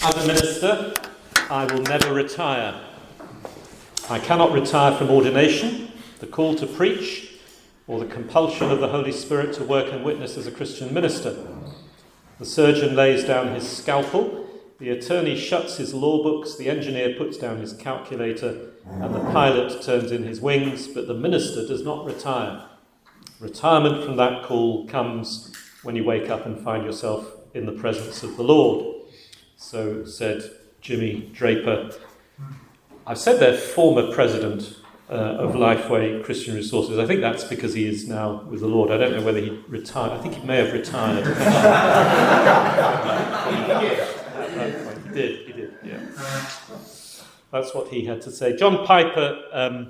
As a minister, I will never retire. I cannot retire from ordination, the call to preach, or the compulsion of the Holy Spirit to work and witness as a Christian minister. The surgeon lays down his scalpel, the attorney shuts his law books, the engineer puts down his calculator, and the pilot turns in his wings, but the minister does not retire. Retirement from that call comes when you wake up and find yourself in the presence of the Lord. So said Jimmy Draper. I've said they're former president of Lifeway Christian Resources. I think that's because he is now with the Lord. I don't know whether he retired. I think he may have retired. He did, yeah. That's what he had to say. John Piper,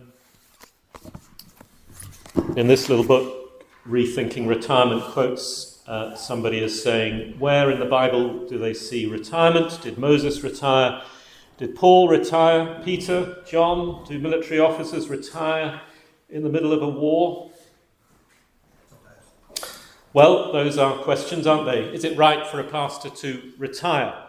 in this little book, Rethinking Retirement, quotes somebody as saying, where in the Bible do they see retirement? Did Moses retire? Did Paul retire? Peter? John? Do military officers retire in the middle of a war? Well, those are questions, aren't they? Is it right for a pastor to retire?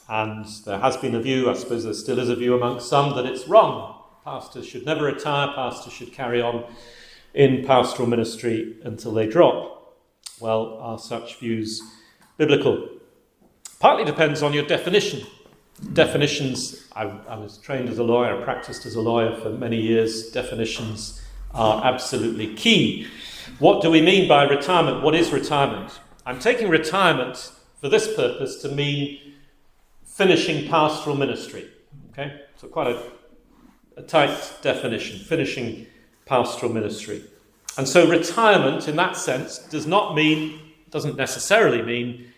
And there has been a view, I suppose there still is a view amongst some, that it's wrong. Pastors should never retire. Pastors should carry on in pastoral ministry until they drop. Well, are such views biblical? Partly depends on your definition. Definitions, I was trained as a lawyer, I practiced as a lawyer for many years. Definitions are absolutely key. What do we mean by retirement? What is retirement? I'm taking retirement for this purpose to mean finishing pastoral ministry. Okay, so quite a tight definition, finishing pastoral ministry. And so retirement in that sense doesn't necessarily mean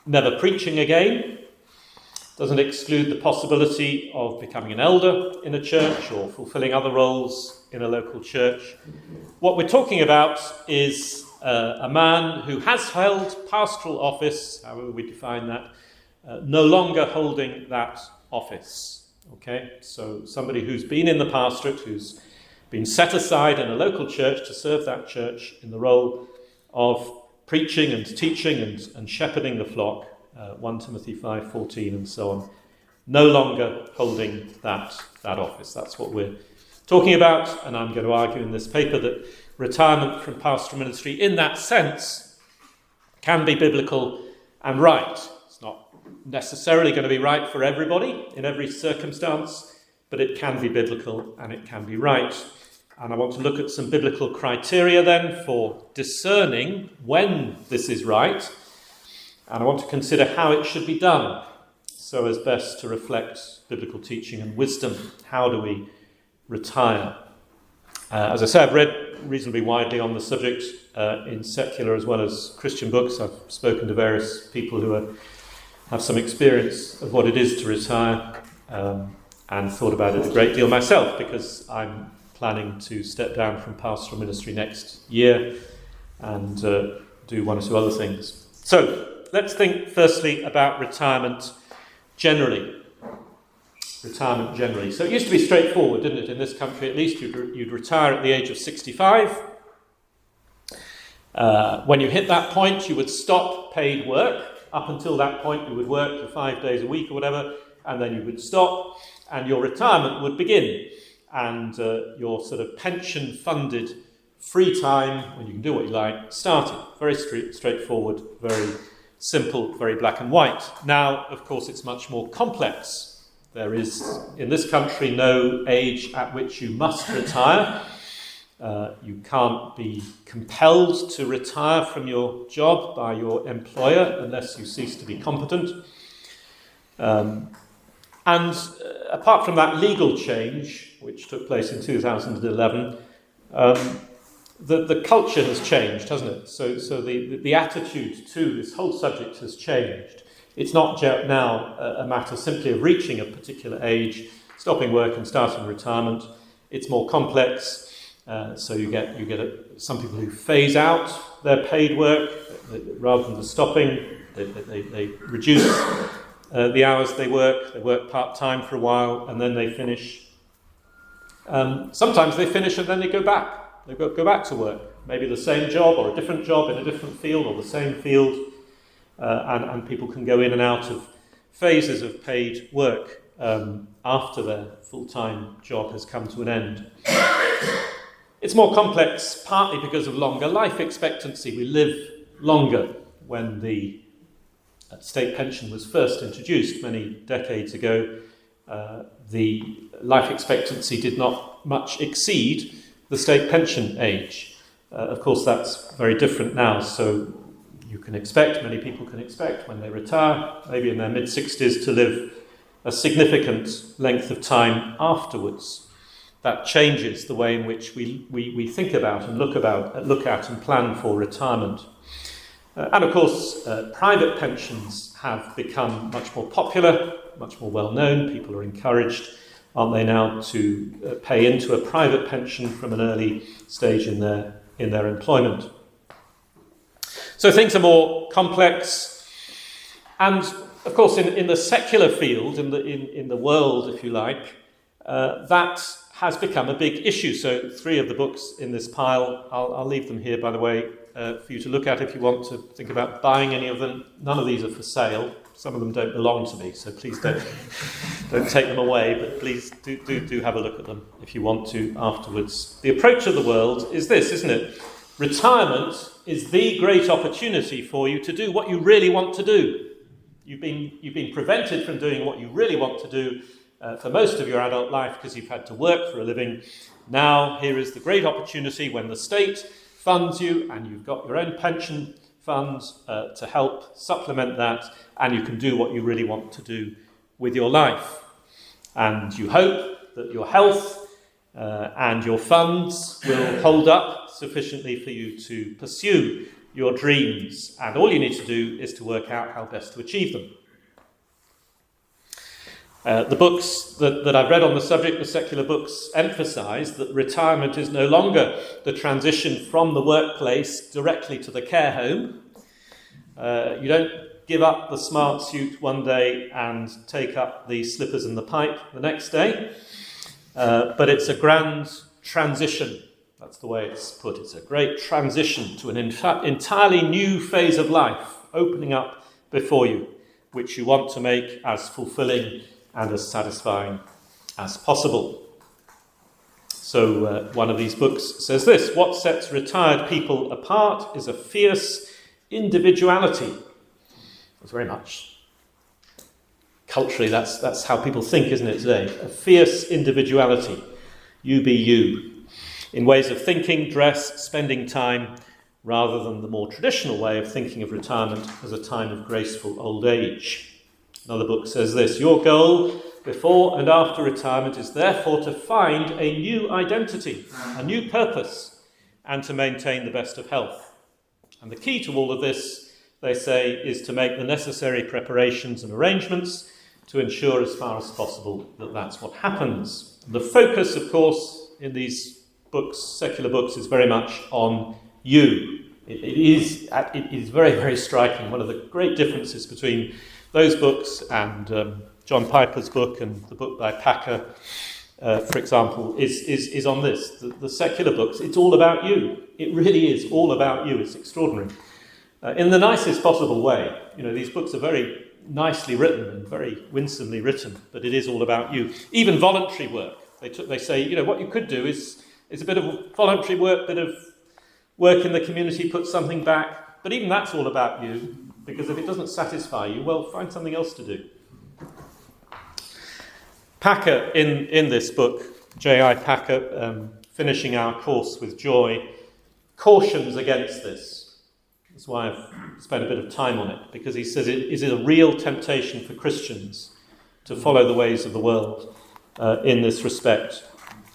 never preaching again. Doesn't exclude the possibility of becoming an elder in a church or fulfilling other roles in a local church. What we're talking about is a man who has held pastoral office, however we define that, no longer holding that office. Okay, so somebody who's been in the pastorate, who's been set aside in a local church to serve that church in the role of preaching and teaching and shepherding the flock, 1 Timothy 5:14 and so on, no longer holding that office. That's what we're talking about, and I'm going to argue in this paper that retirement from pastoral ministry in that sense can be biblical and right. It's not necessarily going to be right for everybody in every circumstance, but it can be biblical and it can be right. And I want to look at some biblical criteria then for discerning when this is right. And I want to consider how it should be done so as best to reflect biblical teaching and wisdom. How do we retire? As I say, I've read reasonably widely on the subject in secular as well as Christian books. I've spoken to various people who have some experience of what it is to retire and thought about it a great deal myself because I'm planning to step down from pastoral ministry next year and do one or two other things. So let's think firstly about retirement generally. Retirement generally. So it used to be straightforward, didn't it? In this country, at least, you'd retire at the age of 65. When you hit that point, you would stop paid work. Up until that point, you would work for 5 days a week or whatever, and then you would stop, and your retirement would begin. And your sort of pension-funded free time, when you can do what you like, started. Very straightforward, very simple, very black and white. Now, of course, it's much more complex. There is, in this country, no age at which you must retire. You can't be compelled to retire from your job by your employer unless you cease to be competent. And apart from that legal change, which took place in 2011, the culture has changed, hasn't it? So the attitude to this whole subject has changed. It's not now a matter simply of reaching a particular age, stopping work and starting retirement. It's more complex. So you get some people who phase out their paid work rather than stopping. They reduce the hours they work part-time for a while, and then they finish. Sometimes they finish and then they go back. They go back to work. Maybe the same job or a different job in a different field or the same field. And people can go in and out phases of paid work after their full-time job has come to an end. It's more complex partly because of longer life expectancy. We live longer. When the state pension was first introduced many decades ago, the life expectancy did not much exceed the state pension age. Of course, that's very different now, so many people can expect when they retire, maybe in their mid-60s, to live a significant length of time afterwards. That changes the way in which we think about and look at and plan for retirement. And of course, private pensions have become much more popular, much more well-known. People are encouraged, aren't they now, to pay into a private pension from an early stage in their employment. So things are more complex, and of course, in the secular field, in the world, if you like, that has become a big issue. So 3 of the books in this pile, I'll leave them here, by the way, for you to look at if you want to think about buying any of them. None of these are for sale. Some of them don't belong to me, so please don't take them away, but please do have a look at them if you want to afterwards. The approach of the world is this, isn't it? Retirement is the great opportunity for you to do what you really want to do. You've been prevented from doing what you really want to do for most of your adult life because you've had to work for a living. Now, here is the great opportunity when the state funds you and you've got your own pension fund to help supplement that, and you can do what you really want to do with your life. And you hope that your health and your funds will hold up sufficiently for you to pursue your dreams, and all you need to do is to work out how best to achieve them. The books that I've read on the subject, the secular books, emphasise that retirement is no longer the transition from the workplace directly to the care home. You don't give up the smart suit one day and take up the slippers and the pipe the next day, but it's a grand transition. That's the way it's put. It's a great transition to an entirely new phase of life opening up before you, which you want to make as fulfilling and as satisfying as possible. So one of these books says this: what sets retired people apart is a fierce individuality. It's very much culturally, that's how people think, isn't it, today? A fierce individuality. You be you. In ways of thinking, dress, spending time, rather than the more traditional way of thinking of retirement as a time of graceful old age. Another book says this: your goal before and after retirement is therefore to find a new identity, a new purpose, and to maintain the best of health. And the key to all of this, they say, is to make the necessary preparations and arrangements to ensure as far as possible that that's what happens. And the focus, of course, in these books, secular books, is very much on you. It is very, very striking. One of the great differences between those books and John Piper's book and the book by Packer, for example, is on this. The secular books, it's all about you. It really is all about you. It's extraordinary. In the nicest possible way. You know, these books are very nicely written and very winsomely written, but it is all about you. Even voluntary work. They say, you know, what you could do is a bit of voluntary work, bit of work in the community, put something back. But even that's all about you, because if it doesn't satisfy you, well, find something else to do. Packer, in this book, J.I. Packer, Finishing Our Course with Joy, cautions against this. That's why I've spent a bit of time on it, because he says it is a real temptation for Christians to follow the ways of the world in this respect,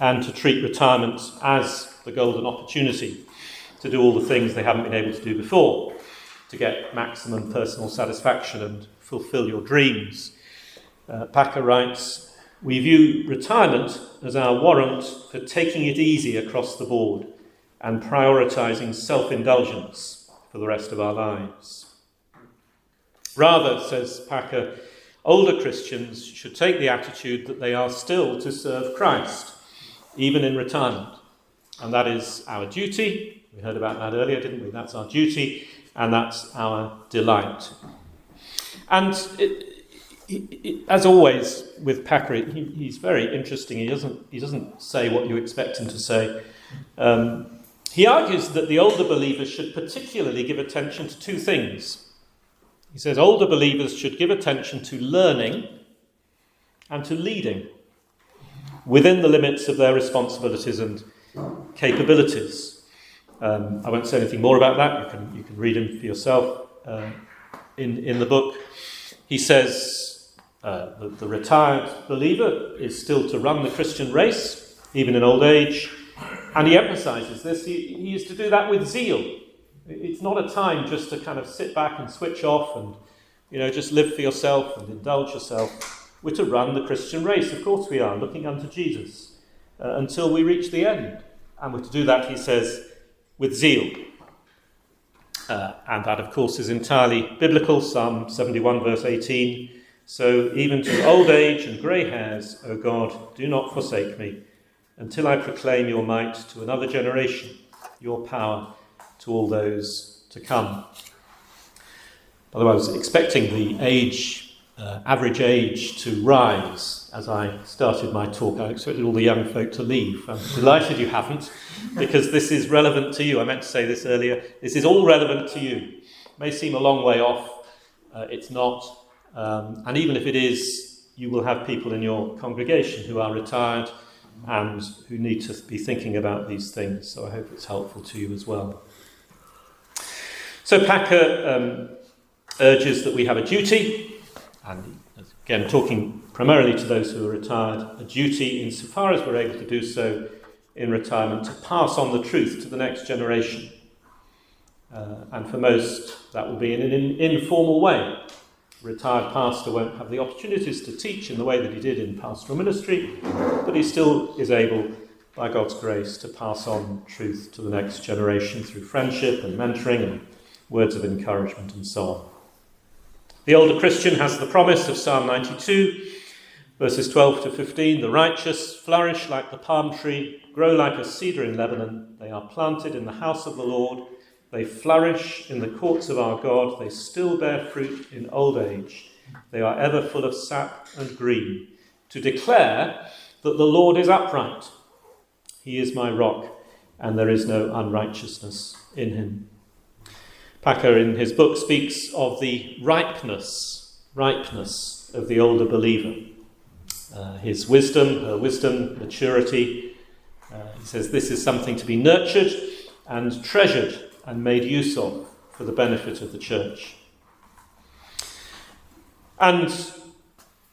and to treat retirement as the golden opportunity to do all the things they haven't been able to do before, to get maximum personal satisfaction and fulfill your dreams. Packer writes, we view retirement as our warrant for taking it easy across the board and prioritising self-indulgence for the rest of our lives. Rather, says Packer, older Christians should take the attitude that they are still to serve Christ, even in retirement. And that is our duty. We heard about that earlier, didn't we? That's our duty, and that's our delight. And as always with Packer, he's very interesting. He doesn't say what you expect him to say. He argues that the older believers should particularly give attention to two things. He says older believers should give attention to learning and to leading within the limits of their responsibilities and capabilities. I won't say anything more about that. You can read him for yourself in the book. He says the retired believer is still to run the Christian race, even in old age. And he emphasises this. He is to do that with zeal. It's not a time just to kind of sit back and switch off and, just live for yourself and indulge yourself. We're to run the Christian race. Of course we are, looking unto Jesus until we reach the end. And we're to do that, he says, with zeal. And that, of course, is entirely biblical. Psalm 71, verse 18. So even to old age and grey hairs, O God, do not forsake me, until I proclaim your might to another generation, your power to all those to come. By the way, I was expecting the average age to rise as I started my talk. I expected all the young folk to leave. I'm delighted you haven't, because this is relevant to you. I meant to say this earlier. This is all relevant to you. It may seem a long way off. It's not. And even if it is, you will have people in your congregation who are retired and who need to be thinking about these things. So I hope it's helpful to you as well. So Packer urges that we have a duty, and again talking primarily to those who are retired, a duty insofar as we're able to do so in retirement to pass on the truth to the next generation. And for most, that will be in an informal way. A retired pastor won't have the opportunities to teach in the way that he did in pastoral ministry, but he still is able, by God's grace, to pass on truth to the next generation through friendship and mentoring and words of encouragement and so on. The older Christian has the promise of Psalm 92, verses 12 to 15. The righteous flourish like the palm tree, grow like a cedar in Lebanon. They are planted in the house of the Lord. They flourish in the courts of our God. They still bear fruit in old age. They are ever full of sap and green, to declare that the Lord is upright. He is my rock, and there is no unrighteousness in him. Packer in his book speaks of the ripeness of the older believer. His wisdom, her wisdom, maturity. He says this is something to be nurtured and treasured and made use of for the benefit of the church. And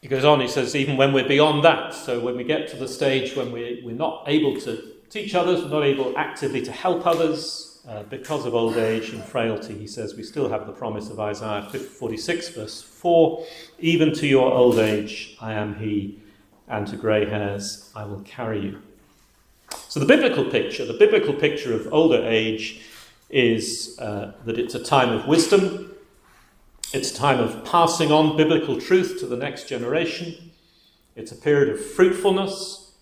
he goes on, he says, even when we're beyond that, so when we get to the stage when we're not able to teach others, we're not able actively to help others because of old age and frailty, he says, we still have the promise of Isaiah 46, verse 4, even to your old age I am he, and to grey hairs I will carry you. So the biblical picture of older age is that it's a time of wisdom, it's a time of passing on biblical truth to the next generation, it's a period of fruitfulness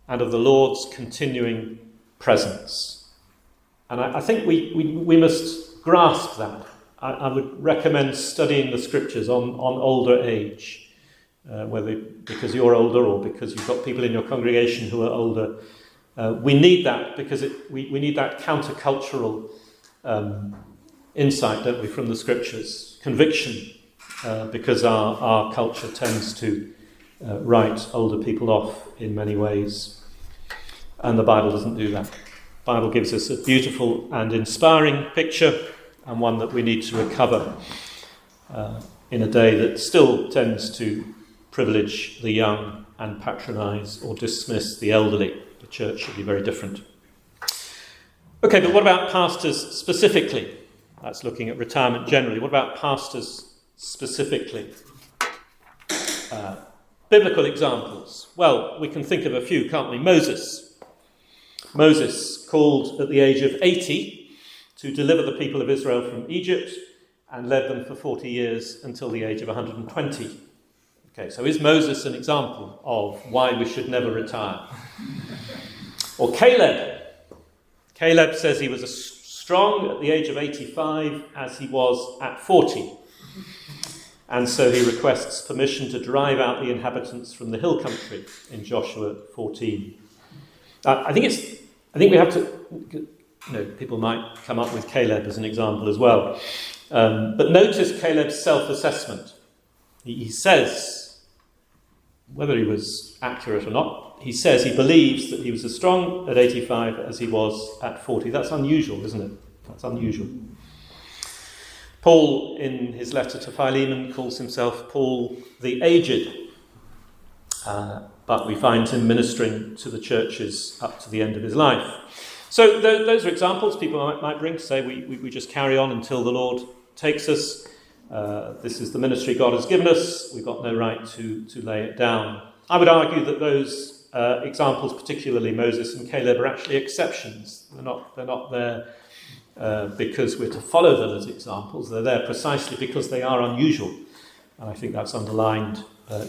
and of the Lord's continuing presence. And I think we must grasp that. I would recommend studying the scriptures on older age, whether because you're older or because you've got people in your congregation who are older. We need that because we need that countercultural insight, don't we, from the scriptures, conviction, because our culture tends to write older people off in many ways, and the Bible doesn't do that. The Bible gives us a beautiful and inspiring picture, and one that we need to recover in a day that still tends to privilege the young and patronise or dismiss the elderly. The church should be very different. Okay, but what about pastors specifically? That's looking at retirement generally. What about pastors specifically? Biblical examples. Well, we can think of a few, can't we? Moses called at the age of 80 to deliver the people of Israel from Egypt and led them for 40 years until the age of 120. Okay, so is Moses an example of why we should never retire? Or Caleb. Caleb says he was as strong at the age of 85 as he was at 40. And so he requests permission to drive out the inhabitants from the hill country in Joshua 14. I think we have to, people might come up with Caleb as an example as well. But notice Caleb's self-assessment. He says, whether he was accurate or not, he says he believes that he was as strong at 85 as he was at 40. That's unusual, isn't it? That's unusual. Paul, in his letter to Philemon, calls himself Paul the Aged. But we find him ministering to the churches up to the end of his life. So those are examples people might bring to say we just carry on until the Lord takes us. This is the ministry God has given us. We've got no right to lay it down. I would argue that those examples, particularly Moses and Caleb, are actually exceptions. They're not there because we're to follow them as examples. They're there precisely because they are unusual. And I think that's underlined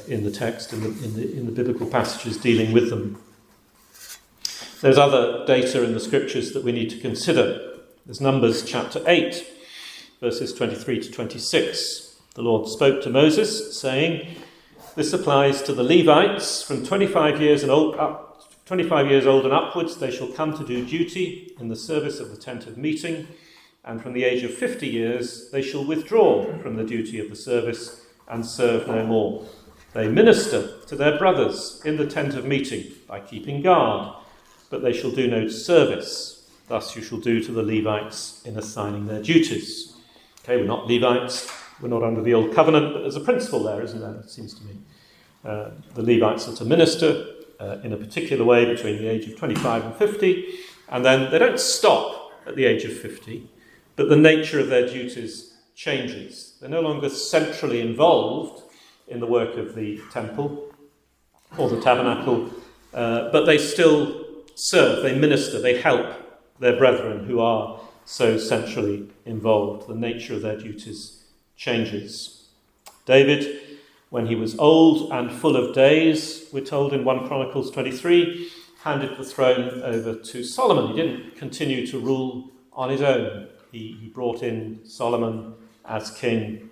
in the text, in the biblical passages dealing with them. There's other data in the scriptures that we need to consider. There's Numbers chapter 8, verses 23 to 26. The Lord spoke to Moses, saying, "This applies to the Levites from 25 years old and upwards. They shall come to do duty in the service of the tent of meeting, and from the age of 50 years they shall withdraw from the duty of the service and serve no more. They minister to their brothers in the tent of meeting by keeping guard, but they shall do no service. Thus you shall do to the Levites in assigning their duties." Okay, we're not Levites, we're not under the old covenant, but there's a principle there, isn't there, it seems to me. The Levites are to minister in a particular way between the age of 25 and 50, and then they don't stop at the age of 50, but the nature of their duties changes. They're no longer centrally involved in the work of the temple or the tabernacle, but they still serve, they minister, they help their brethren who are so centrally involved. The nature of their duties changes. David, when he was old and full of days, we're told in 1 Chronicles 23, handed the throne over to Solomon. He didn't continue to rule on his own. He brought in Solomon as king,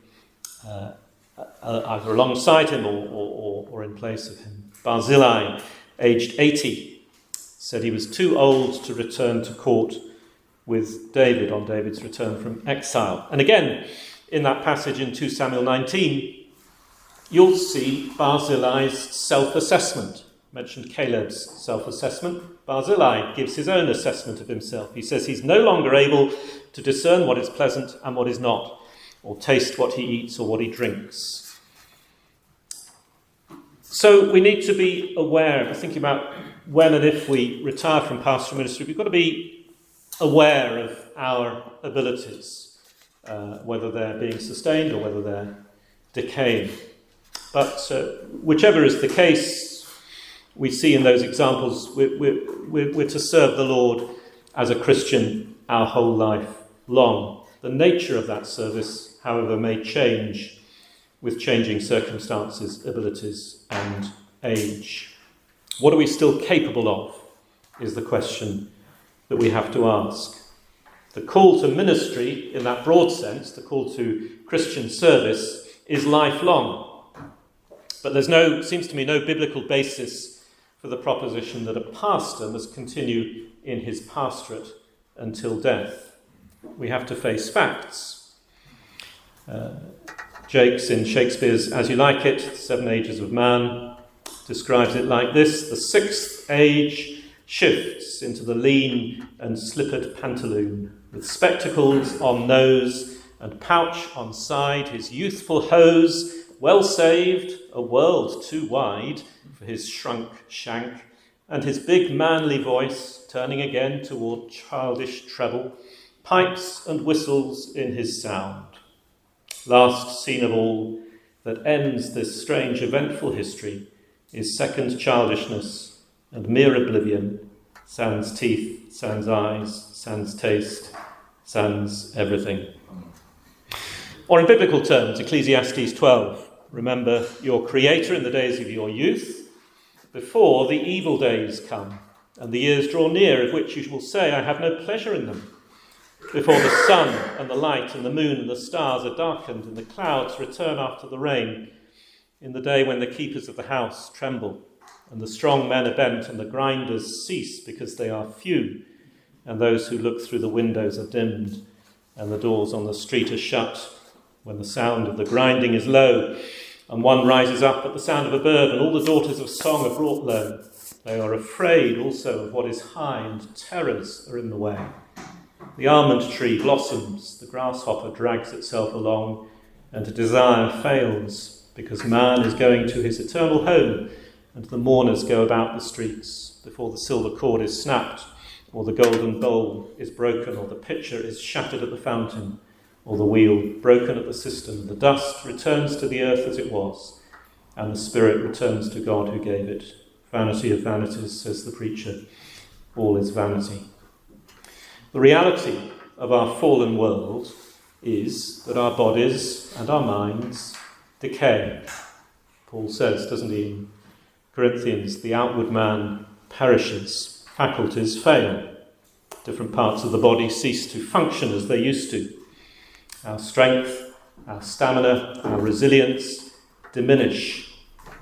either alongside him or in place of him. Barzillai, aged 80, said he was too old to return to court with David on David's return from exile. And again, in that passage in 2 Samuel 19, you'll see Barzillai's self-assessment. I mentioned Caleb's self-assessment. Barzillai gives his own assessment of himself. He says he's no longer able to discern what is pleasant and what is not, or taste what he eats or what he drinks. So we need to be aware, thinking about when and if we retire from pastoral ministry, we've got to be aware of our abilities, whether they're being sustained or whether they're decaying. But whichever is the case, we see in those examples we're to serve the Lord as a Christian our whole life long. The nature of that service, however, may change with changing circumstances, abilities, and age. What are we still capable of is the question that we have to ask. The call to ministry, in that broad sense, the call to Christian service, is lifelong. But seems to me, no biblical basis for the proposition that a pastor must continue in his pastorate until death. We have to face facts. Jakes, in Shakespeare's As You Like It, 7 Ages of Man, describes it like this: the 6th age shifts into the lean and slippered pantaloon, with spectacles on nose and pouch on side, his youthful hose well saved, a world too wide for his shrunk shank, and his big manly voice, turning again toward childish treble, pipes and whistles in his sound. Last scene of all that ends this strange eventful history is second childishness and mere oblivion, sans teeth, sans eyes, sans taste, sans everything. Or in biblical terms, Ecclesiastes 12, remember your Creator in the days of your youth, before the evil days come, and the years draw near, of which you will say, I have no pleasure in them. before the sun and the light and the moon and the stars are darkened and the clouds return after the rain, in the day when the keepers of the house tremble and the strong men are bent and the grinders cease because they are few, and those who look through the windows are dimmed and the doors on the street are shut, when the sound of the grinding is low and one rises up at the sound of a bird and all the daughters of song are brought low. They are afraid also of what is high and terrors are in the way. The almond tree blossoms, the grasshopper drags itself along, and desire fails, because man is going to his eternal home, and the mourners go about the streets before the silver cord is snapped, or the golden bowl is broken, or the pitcher is shattered at the fountain, or the wheel broken at the cistern. The dust returns to the earth as it was, and the spirit returns to God who gave it. Vanity of vanities, says the preacher, all is vanity. The reality of our fallen world is that our bodies and our minds decay. Paul says, doesn't he, in Corinthians, the outward man perishes, faculties fail, different parts of the body cease to function as they used to. Our strength, our stamina, our resilience diminish.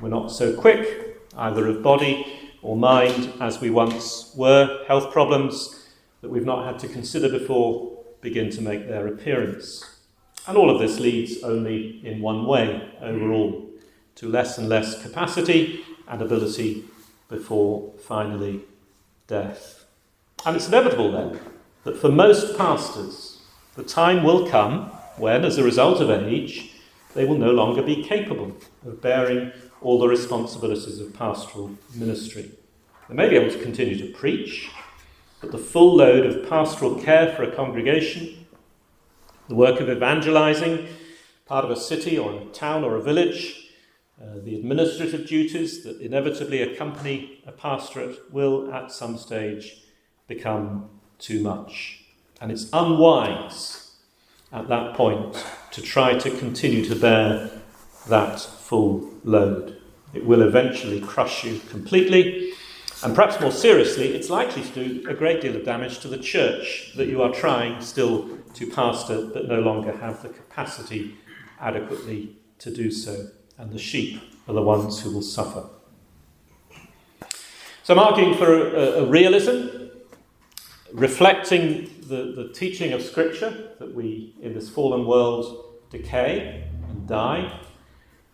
We're not so quick, either of body or mind, as we once were. Health problems that we've not had to consider before begin to make their appearance. And all of this leads only in one way overall, to less and less capacity and ability before finally death. And it's inevitable then that for most pastors, the time will come when, as a result of age, they will no longer be capable of bearing all the responsibilities of pastoral ministry. They may be able to continue to preach, but the full load of pastoral care for a congregation, the work of evangelizing part of a city or a town or a village, the administrative duties that inevitably accompany a pastorate will at some stage become too much. And it's unwise at that point to try to continue to bear that full load. It will eventually crush you completely. And perhaps more seriously, it's likely to do a great deal of damage to the church that you are trying still to pastor but no longer have the capacity adequately to do so. And the sheep are the ones who will suffer. So I'm arguing for a realism, reflecting the teaching of Scripture, that we, in this fallen world, decay and die,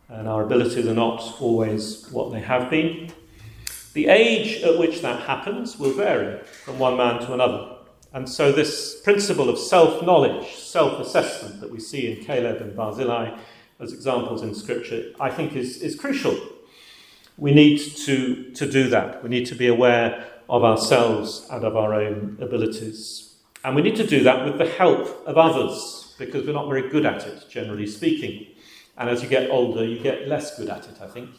and our abilities are not always what they have been. The age at which that happens will vary from one man to another. And so this principle of self-knowledge, self-assessment that we see in Caleb and Barzillai as examples in Scripture, I think is crucial. We need to do that. We need to be aware of ourselves and of our own abilities. And we need to do that with the help of others, because we're not very good at it, generally speaking. And as you get older, you get less good at it, I think.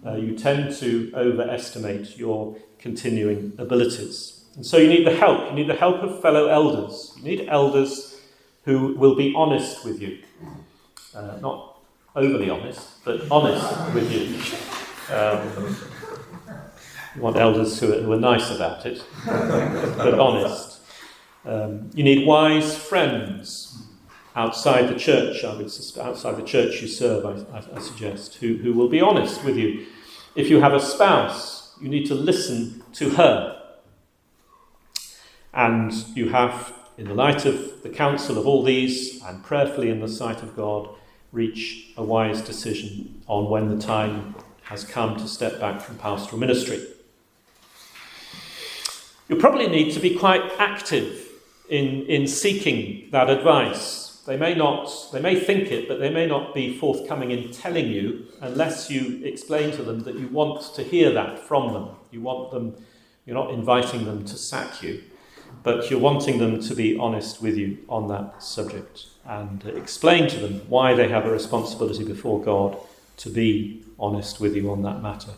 You tend to overestimate your continuing abilities. And so you need the help. You need the help of fellow elders. You need elders who will be honest with you. Not overly honest, but honest with you. You want elders who are nice about it, but honest. You need wise friends outside the church, outside the church you serve, I suggest, who will be honest with you. If you have a spouse, you need to listen to her. And you have, in the light of the counsel of all these, and prayerfully in the sight of God, reach a wise decision on when the time has come to step back from pastoral ministry. You'll probably need to be quite active in seeking that advice. They may think it, but they may not be forthcoming in telling you unless you explain to them that you want to hear that from them. You're not inviting them to sack you, but you're wanting them to be honest with you on that subject and explain to them why they have a responsibility before God to be honest with you on that matter.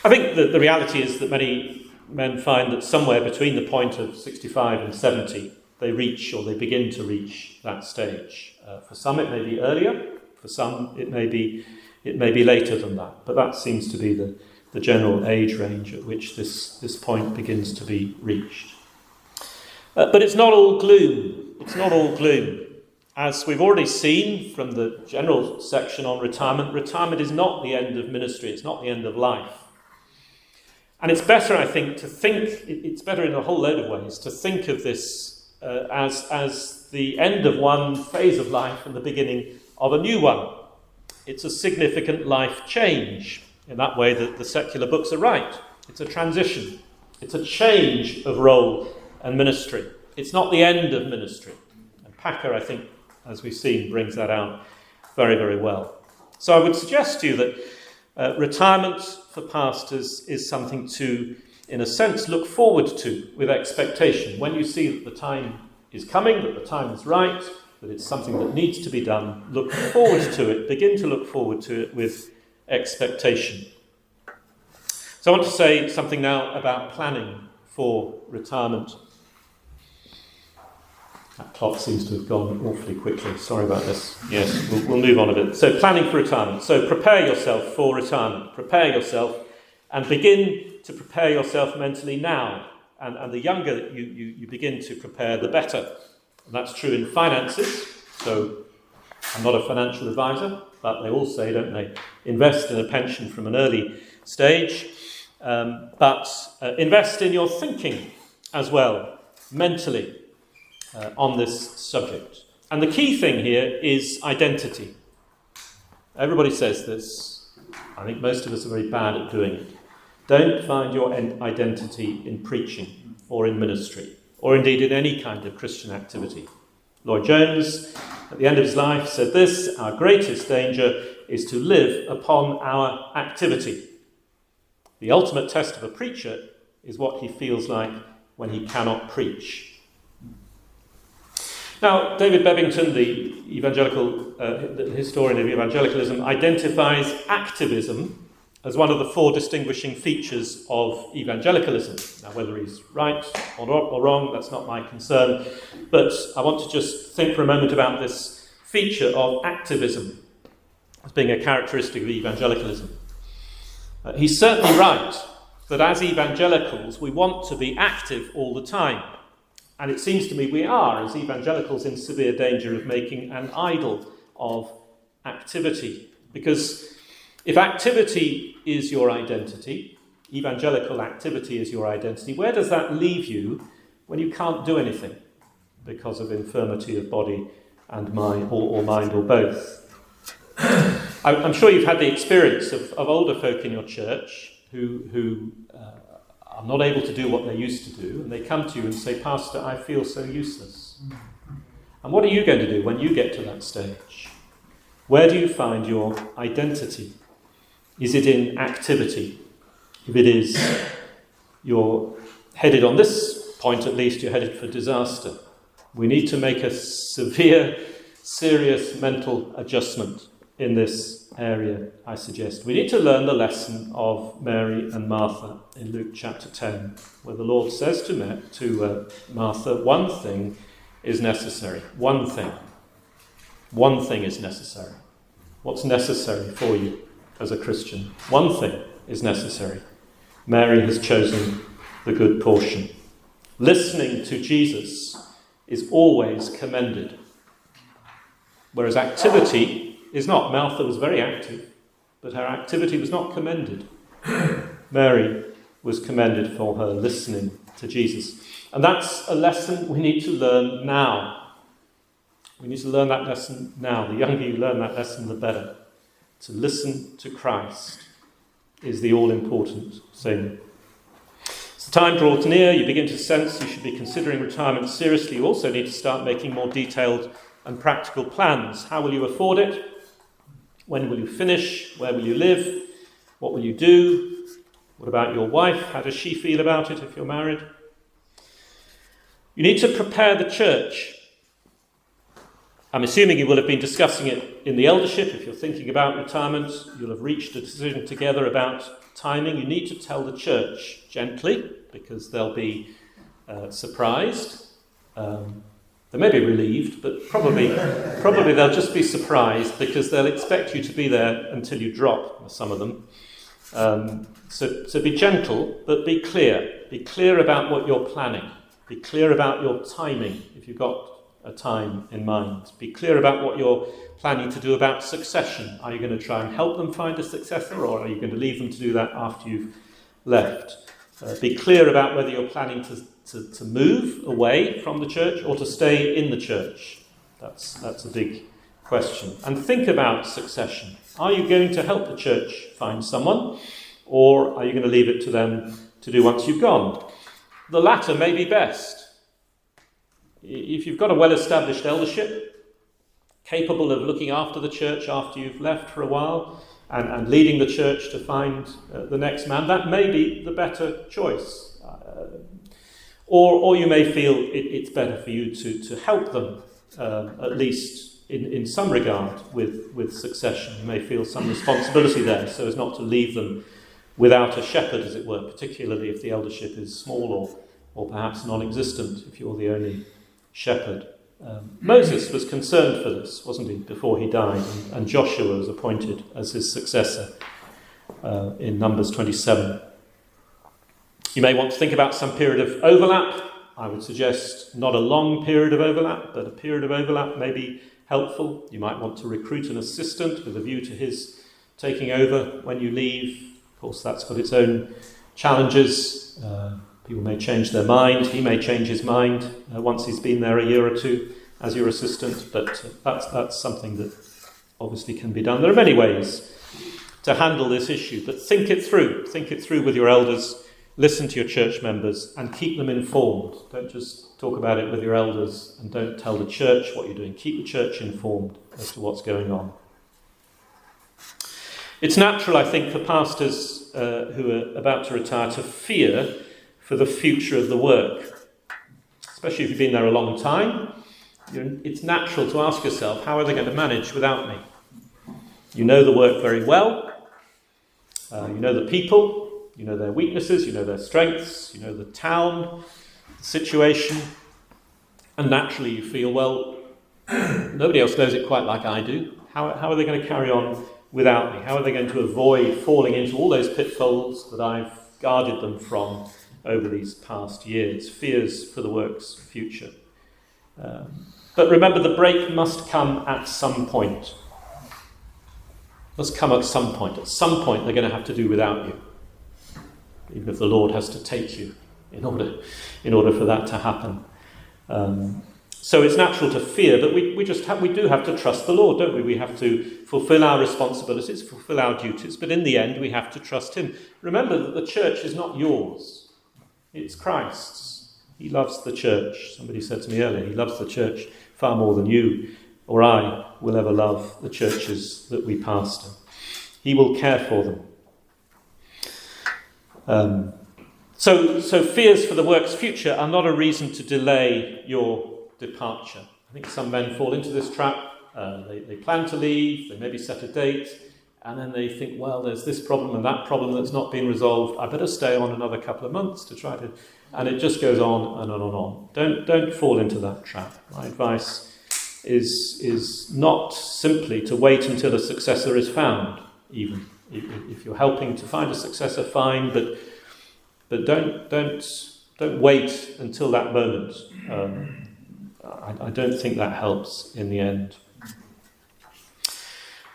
I think that the reality is that many men find that somewhere between the point of 65 and 70, they reach or they begin to reach that stage. For some it may be earlier, for some it may be later than that, but that seems to be the general age range at which this point begins to be reached. But it's not all gloom. It's not all gloom. As we've already seen from the general section on retirement, retirement is not the end of ministry. It's not the end of life. And it's better, I think, it's better in a whole load of ways, to think of this as the end of one phase of life and the beginning of a new one. It's a significant life change. In that way, the secular books are right. It's a transition. It's a change of role and ministry. It's not the end of ministry. And Packer, I think, as we've seen, brings that out very, very well. So I would suggest to you that retirement for pastors is something to, in a sense, look forward to with expectation. When you see that the time is coming, that the time is right, that it's something that needs to be done, look forward to it, begin to look forward to it with expectation. So I want to say something now about planning for retirement. That clock seems to have gone awfully quickly. Sorry about this. Yes, we'll move on a bit. So planning for retirement. So prepare yourself for retirement. Prepare yourself and begin to prepare yourself mentally now. And the younger you begin to prepare, the better. And that's true in finances. So I'm not a financial advisor, but they all say, don't they, invest in a pension from an early stage. But invest in your thinking as well, mentally. On this subject. And the key thing here is identity. Everybody says this. I think most of us are very bad at doing it. Don't find your identity in preaching or in ministry, or indeed in any kind of Christian activity. Lloyd Jones, at the end of his life, said this: our greatest danger is to live upon our activity. The ultimate test of a preacher is what he feels like when he cannot preach. Now, David Bebbington, the the historian of evangelicalism, identifies activism as one of the four distinguishing features of evangelicalism. Now, whether he's right or wrong, that's not my concern. But I want to just think for a moment about this feature of activism as being a characteristic of evangelicalism. He's certainly right that as evangelicals, we want to be active all the time. And it seems to me we are, as evangelicals, in severe danger of making an idol of activity. Because if activity is your identity, evangelical activity is your identity, where does that leave you when you can't do anything because of infirmity of body and mind, or mind, or both? I'm sure you've had the experience of older folk in your church who are not able to do what they used to do, and they come to you and say, Pastor, I feel so useless. And what are you going to do when you get to that stage? Where do you find your identity? Is it in activity? If it is, you're headed, on this point at least, you're headed for disaster. We need to make a severe, serious mental adjustment in this area, I suggest. We need to learn the lesson of Mary and Martha in Luke chapter 10, where the Lord says to Martha, one thing is necessary. One thing. One thing is necessary. What's necessary for you as a Christian? One thing is necessary. Mary has chosen the good portion. Listening to Jesus is always commended, whereas activity is not. Martha was very active, but her activity was not commended. Mary was commended for her listening to Jesus. And that's a lesson we need to learn now. We need to learn that lesson now. The younger you learn that lesson, the better. To listen to Christ is the all-important thing. As the time draws near, you begin to sense you should be considering retirement seriously. You also need to start making more detailed and practical plans. How will you afford it? When will you finish? Where will you live? What will you do? What about your wife? How does she feel about it if you're married? You need to prepare the church. I'm assuming you will have been discussing it in the eldership. If you're thinking about retirement, you'll have reached a decision together about timing. You need to tell the church gently, because they'll be surprised. They may be relieved, but probably they'll just be surprised, because they'll expect you to be there until you drop, some of them. So be gentle, but be clear. Be clear about what you're planning. Be clear about your timing, if you've got a time in mind. Be clear about what you're planning to do about succession. Are you going to try and help them find a successor, or are you going to leave them to do that after you've left? Be clear about whether you're planning to move away from the church or to stay in the church. That's a big question. And think about succession. Are you going to help the church find someone, or are you going to leave it to them to do once you've gone? The latter may be best. If you've got a well-established eldership, capable of looking after the church after you've left for a while, and leading the church to find the next man, that may be the better choice. Or you may feel it's better for you to help them, at least in some regard, with succession. You may feel some responsibility there, so as not to leave them without a shepherd, as it were, particularly if the eldership is small or perhaps non-existent, if you're the only shepherd. Moses was concerned for this, wasn't he, before he died, and Joshua was appointed as his successor in Numbers 27. You may want to think about some period of overlap. I would suggest not a long period of overlap, but a period of overlap may be helpful. You might want to recruit an assistant with a view to his taking over when you leave. Of course, that's got its own challenges. People may change their mind. He may change his mind once he's been there a year or two as your assistant, but that's something that obviously can be done. There are many ways to handle this issue, but think it through. Think it through with your elders. Listen to your church members and keep them informed. Don't just talk about it with your elders and don't tell the church what you're doing. Keep the church informed as to what's going on. It's natural, I think, for pastors who are about to retire to fear for the future of the work. Especially if you've been there a long time, it's natural to ask yourself, how are they going to manage without me? You know the work very well. You know the people. You know their weaknesses. You know their strengths. You know the town, the situation. And naturally you feel, well, nobody else knows it quite like I do. How are they going to carry on without me? How are they going to avoid falling into all those pitfalls that I've guarded them from over these past years? Fears for the work's future. But remember, the break must come at some point. Must come at some point. At some point they're going to have to do without you. Even if the Lord has to take you in order for that to happen. So it's natural to fear, but we do have to trust the Lord, don't we? We have to fulfill our responsibilities, fulfill our duties, but in the end we have to trust him. Remember that the church is not yours. It's Christ's. He loves the church. Somebody said to me earlier, he loves the church far more than you or I will ever love the churches that we pastor. He will care for them. So fears for the work's future are not a reason to delay your departure. I think some men fall into this trap. They plan to leave, they maybe set a date, and then they think, well, there's this problem and that problem that's not been resolved. I better stay on another couple of months to try to... And it just goes on and on and on. Don't fall into that trap. My advice is not simply to wait until a successor is found, even. If you're helping to find a successor, fine, but don't wait until that moment. I don't think that helps in the end.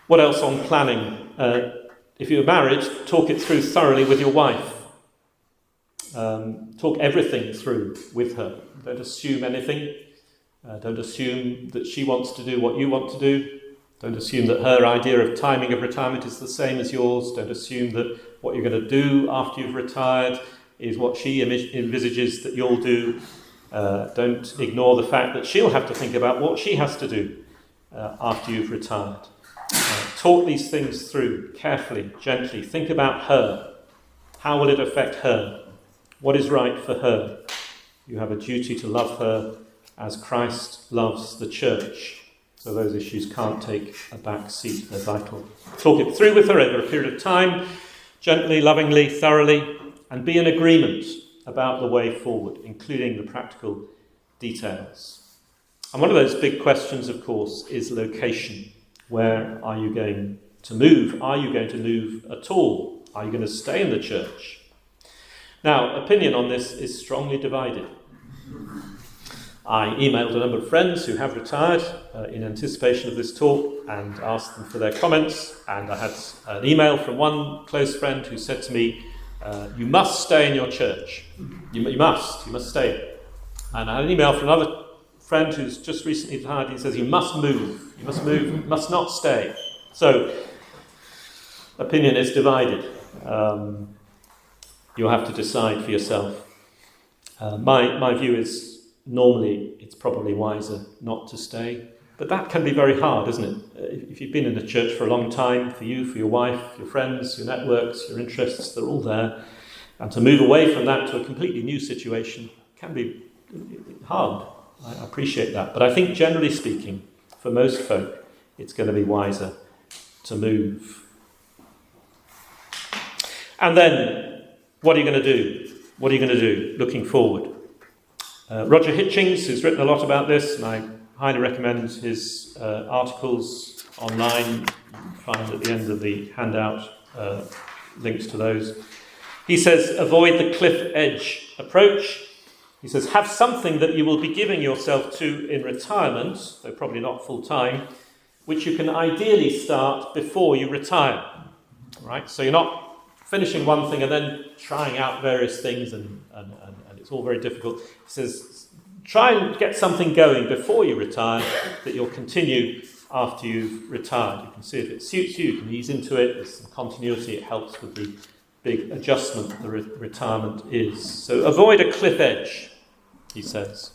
What else on planning? If you're married, talk it through thoroughly with your wife. Talk everything through with her. Don't assume anything. Don't assume that she wants to do what you want to do. Don't assume that her idea of timing of retirement is the same as yours. Don't assume that what you're going to do after you've retired is what she envisages that you'll do. Don't ignore the fact that she'll have to think about what she has to do after you've retired. Talk these things through carefully, gently. Think about her. How will it affect her? What is right for her? You have a duty to love her as Christ loves the church. So those issues can't take a back seat. They're vital. Talk it through with her over a period of time, gently, lovingly, thoroughly, and be in agreement about the way forward, including the practical details. And one of those big questions, of course, is location. Where are you going to move? Are you going to move at all? Are you going to stay in the church? Now, opinion on this is strongly divided. I emailed a number of friends who have retired in anticipation of this talk and asked them for their comments. And I had an email from one close friend who said to me, you must stay in your church. You must stay. And I had an email from another friend who's just recently retired. He says, you must move, you must not stay. So, opinion is divided. You'll have to decide for yourself. My view is normally it's probably wiser not to stay. But that can be very hard, isn't it? If you've been in the church for a long time, for you, for your wife, your friends, your networks, your interests, they're all there. And to move away from that to a completely new situation can be hard. I appreciate that. But I think generally speaking, for most folk, it's going to be wiser to move. And then, what are you going to do? What are you going to do looking forward? Roger Hitchings, who's written a lot about this, and I highly recommend his articles online. You can find at the end of the handout links to those. He says, avoid the cliff edge approach. He says, have something that you will be giving yourself to in retirement, though probably not full time, which you can ideally start before you retire. Right? So you're not finishing one thing and then trying out various things and it's all very difficult. He says, try and get something going before you retire that you'll continue after you've retired. You can see if it suits you, you can ease into it, there's some continuity, it helps with the big adjustment that the retirement is. So avoid a cliff edge, he says.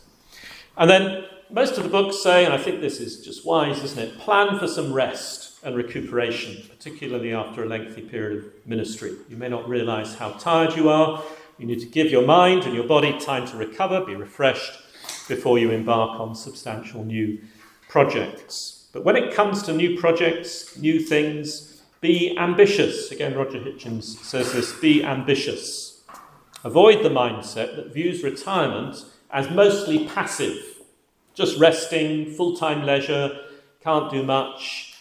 And then most of the books say, and I think this is just wise, isn't it? Plan for some rest and recuperation, particularly after a lengthy period of ministry. You may not realise how tired you are. You need to give your mind and your body time to recover, be refreshed, before you embark on substantial new projects. But when it comes to new projects, new things, be ambitious. Again, Roger Hitchens says this, be ambitious. Avoid the mindset that views retirement as mostly passive, just resting, full-time leisure, can't do much.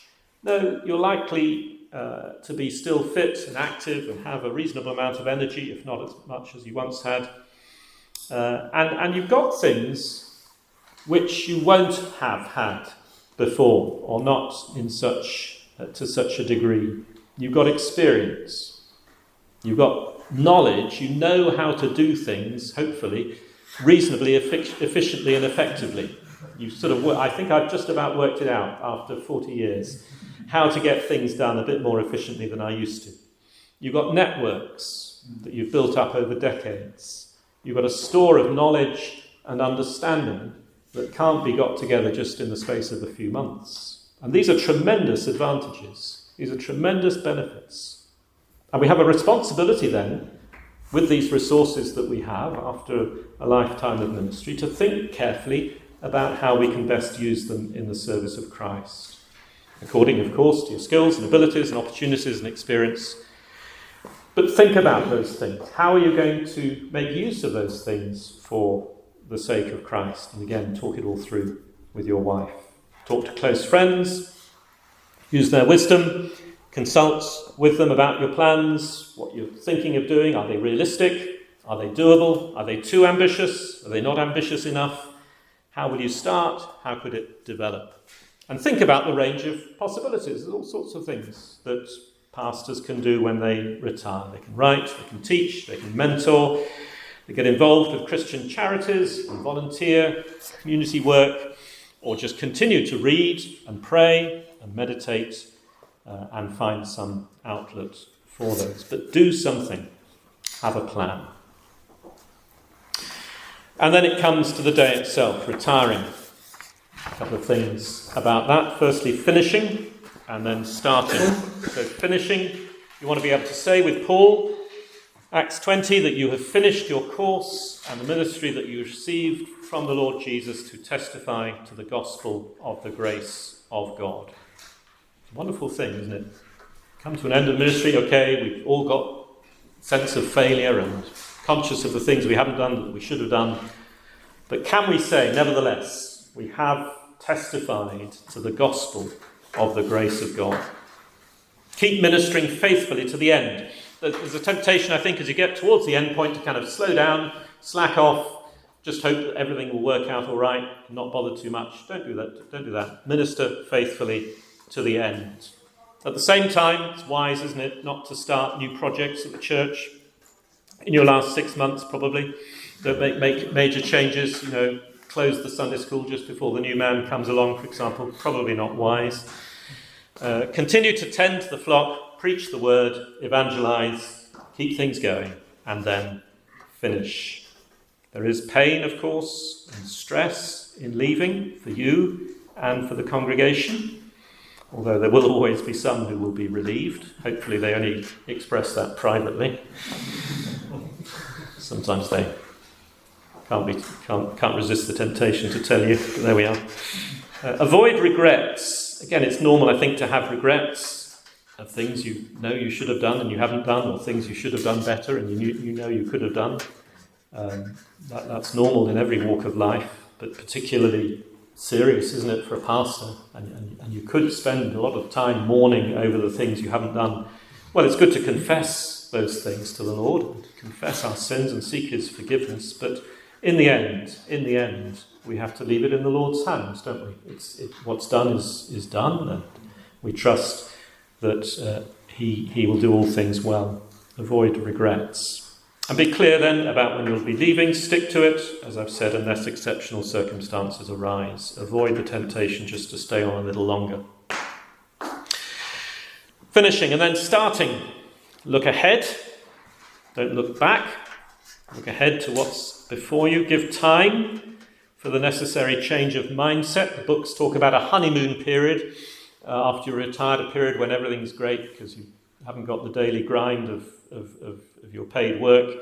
No, you're likely to be still fit and active and have a reasonable amount of energy, if not as much as you once had. And you've got things which you won't have had before, or not in to such a degree. You've got experience. You've got knowledge. You know how to do things, hopefully, reasonably efficiently and effectively. You I think I've just about worked it out after 40 years, how to get things done a bit more efficiently than I used to. You've got networks that you've built up over decades. You've got a store of knowledge and understanding that can't be got together just in the space of a few months. And these are tremendous advantages. These are tremendous benefits. And we have a responsibility then, with these resources that we have after a lifetime of ministry, to think carefully about how we can best use them in the service of Christ. According, of course, to your skills and abilities and opportunities and experience. But think about those things. How are you going to make use of those things for the sake of Christ? And again, talk it all through with your wife. Talk to close friends. Use their wisdom. Consult with them about your plans, what you're thinking of doing. Are they realistic? Are they doable? Are they too ambitious? Are they not ambitious enough? How will you start? How could it develop? And think about the range of possibilities. There's all sorts of things that pastors can do when they retire. They can write, they can teach, they can mentor, they get involved with Christian charities and volunteer, community work, or just continue to read and pray and meditate and find some outlet for those. But do something. Have a plan. And then it comes to the day itself, retiring. A couple of things about that. Firstly, finishing, and then starting. So finishing, you want to be able to say with Paul, Acts 20, that you have finished your course and the ministry that you received from the Lord Jesus to testify to the gospel of the grace of God. It's a wonderful thing, isn't it? Come to an end of ministry, okay, we've all got a sense of failure and conscious of the things we haven't done that we should have done. But can we say, nevertheless, we have testified to the gospel of the grace of God? Keep ministering faithfully to the end. There's a temptation, I think, as you get towards the end point to kind of slow down, slack off, just hope that everything will work out all right, not bother too much. Don't do that. Don't do that. Minister faithfully to the end. At the same time, it's wise, isn't it, not to start new projects at the church in your last 6 months, probably. Don't make major changes, close the Sunday school just before the new man comes along, for example. Probably not wise. Continue to tend to the flock, preach the word, evangelize, keep things going, and then finish. There is pain, of course, and stress in leaving for you and for the congregation, although there will always be some who will be relieved. Hopefully they only express that privately. Sometimes they can't resist the temptation to tell you, but there we are. Avoid regrets. Again, it's normal, I think, to have regrets of things you know you should have done and you haven't done, or things you should have done better and you know you could have done. That's normal in every walk of life, but particularly serious, isn't it, for a pastor? And you could spend a lot of time mourning over the things you haven't done. Well, it's good to confess those things to the Lord, and to confess our sins and seek his forgiveness, but in the end, we have to leave it in the Lord's hands, don't we? What's done is done, and we trust that he will do all things well. Avoid regrets. And be clear then about when you'll be leaving. Stick to it, as I've said, unless exceptional circumstances arise. Avoid the temptation just to stay on a little longer. Finishing and then starting. Look ahead. Don't look back. Look ahead to what's before you. Give time for the necessary change of mindset. The books talk about a honeymoon period after you're retired, a period when everything's great because you haven't got the daily grind of your paid work,